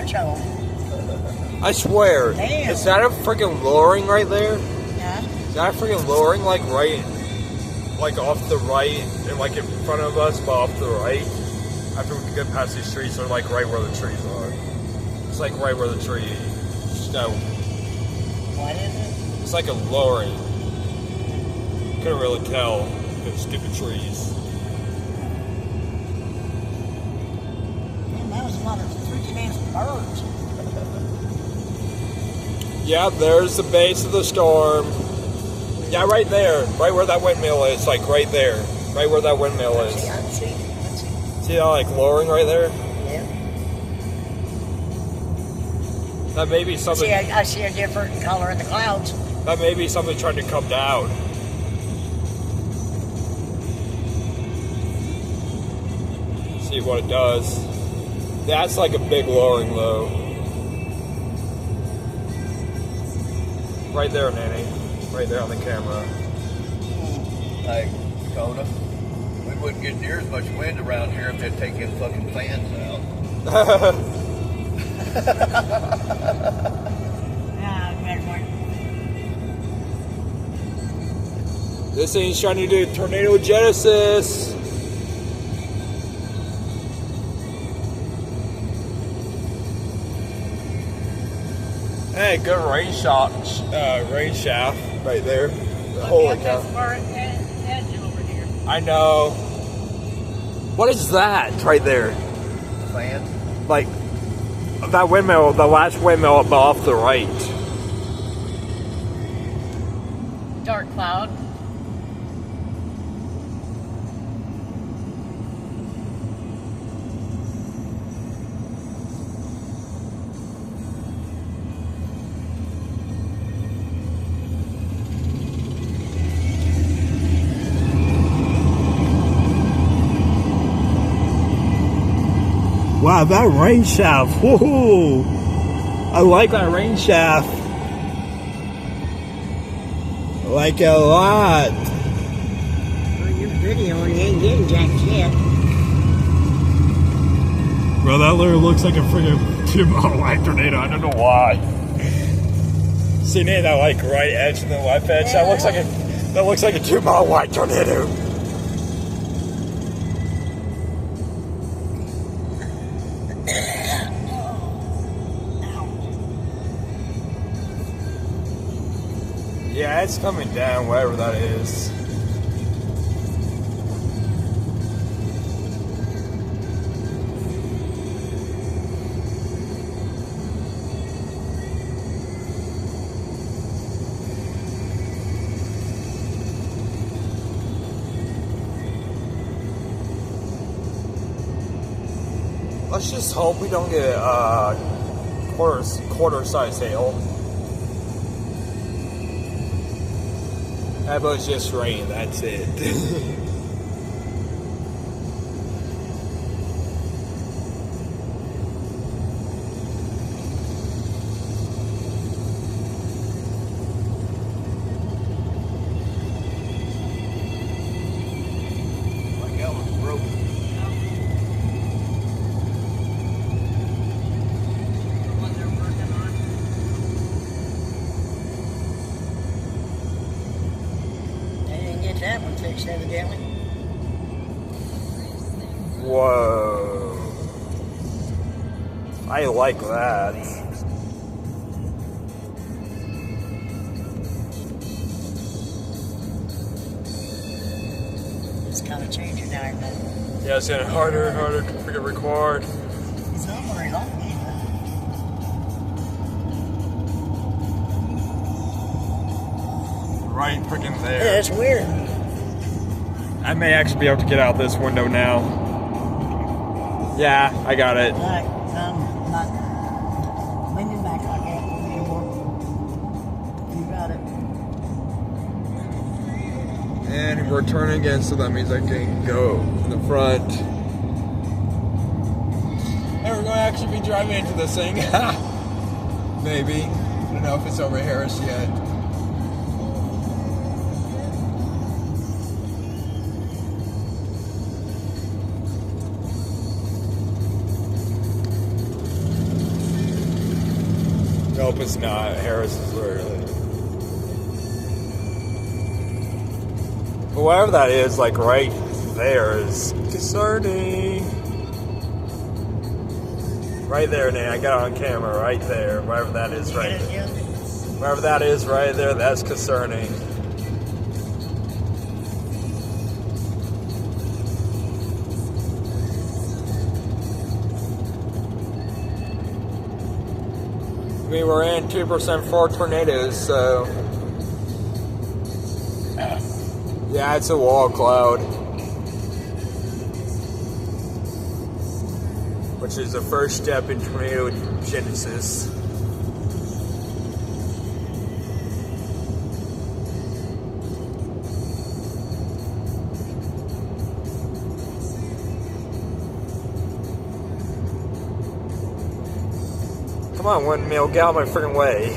bunch of them. I swear. Damn. Is that a freaking lowering right there? Yeah. Is that a freaking lowering like off the right and like in front of us, but off the right? After we get past these trees, they're like right where the trees are. It's like right where the tree. No. What is it? It's like a lowering. Couldn't really tell. Those stupid trees. Man, that was a lot of freaking ass birds. Yeah, there's the base of the storm. Yeah, right there. Right where that windmill is. Like right there. Right where that windmill is. Let's see. See that like lowering right there? Yeah. That may be something. See, I see a different color in the clouds. That may be something trying to come down. See what it does. That's like a big lowering though. Right there, Nanny. Right there on the camera. Hey, Dakota, we wouldn't get near as much wind around here if they'd take them fucking fans out. This thing's trying to do tornado genesis. Hey, good rain shaft right there. Holy cow! Edge over here. I know. What is that right there? Fan? Like that windmill, the last windmill up off the right. Dark cloud. Wow, that rain shaft. Whoa! I like that rain shaft. I like it a lot. Well, your video and you ain't getting jack yet. Bro, that literally looks like a freaking 2-mile wide tornado. I don't know why. See, near that like right edge and the left edge. That looks like a 2-mile wide tornado. Yeah, it's coming down, whatever that is. Let's just hope we don't get a quarter-size hail. How about just rain? That's it. Like that was broken. What they're working on. They didn't get that one fixed, evidently. Whoa. I like that. It's kind of changing now, isn't it? Yeah, it's getting harder and harder to freaking record. It's not very long either. Right freaking Yeah, there. it's weird. I may actually be able to get out this window now. Yeah, I got it. All right, I'm not leaning back like that anymore. You got it. And we're turning again, so that means I can go in the front. And we're going to actually be driving into this thing. Maybe. I don't know if it's over Harris yet. Nope, it's not. Harris is where it is. But whatever that is, like right there is concerning. Right there, Nate. I got it on camera. Right there. Whatever that is right there. Whatever that is right there, that's concerning. I mean, we're in 2% for tornadoes, so. Yeah, it's a wall cloud. Which is the first step in tornado genesis. Come on, windmill, get out of my freaking way.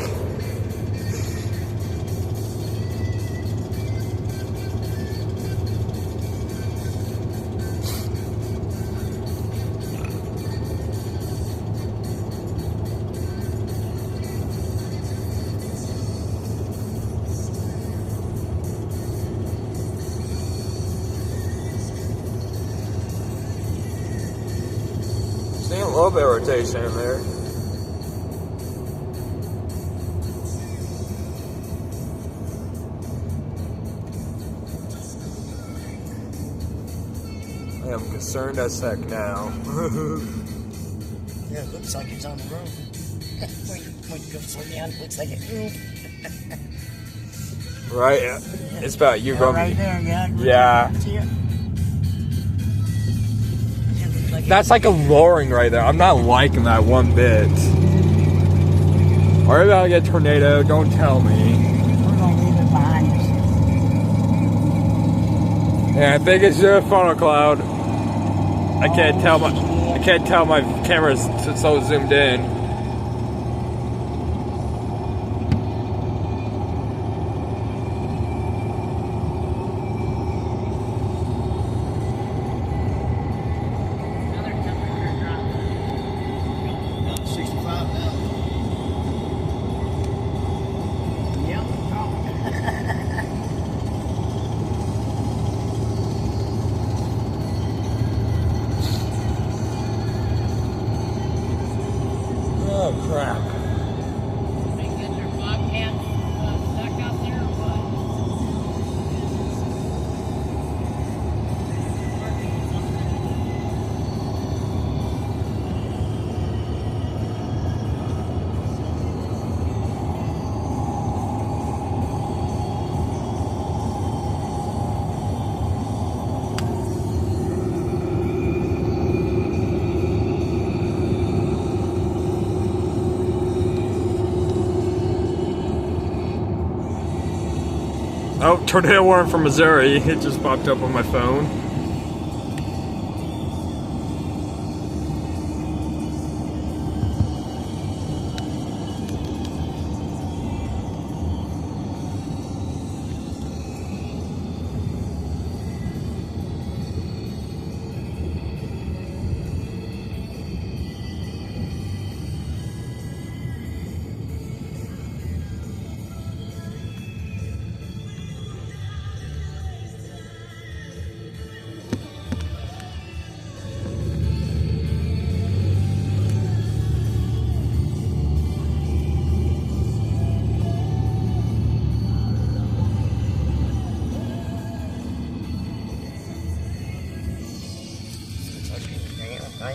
Seeing a little bit of rotation in there. I am concerned as heck now. Yeah, it looks like it's on the road. when you go slow down, it looks like it moved. Right? It's about you going. Right there, yeah. Yeah. See it? It looks like That's like a roaring right there. I'm not liking that one bit. We're about to get a tornado. Don't tell me. we're gonna leave it behind us. Yeah, I think it's just a funnel cloud. I can't tell my camera's so zoomed in. Another temperature drop. 65 now. Yep, drop. Oh crap. Think that your bobcats stuck out there or what? Oh, tornado warning from Missouri. It just popped up on my phone.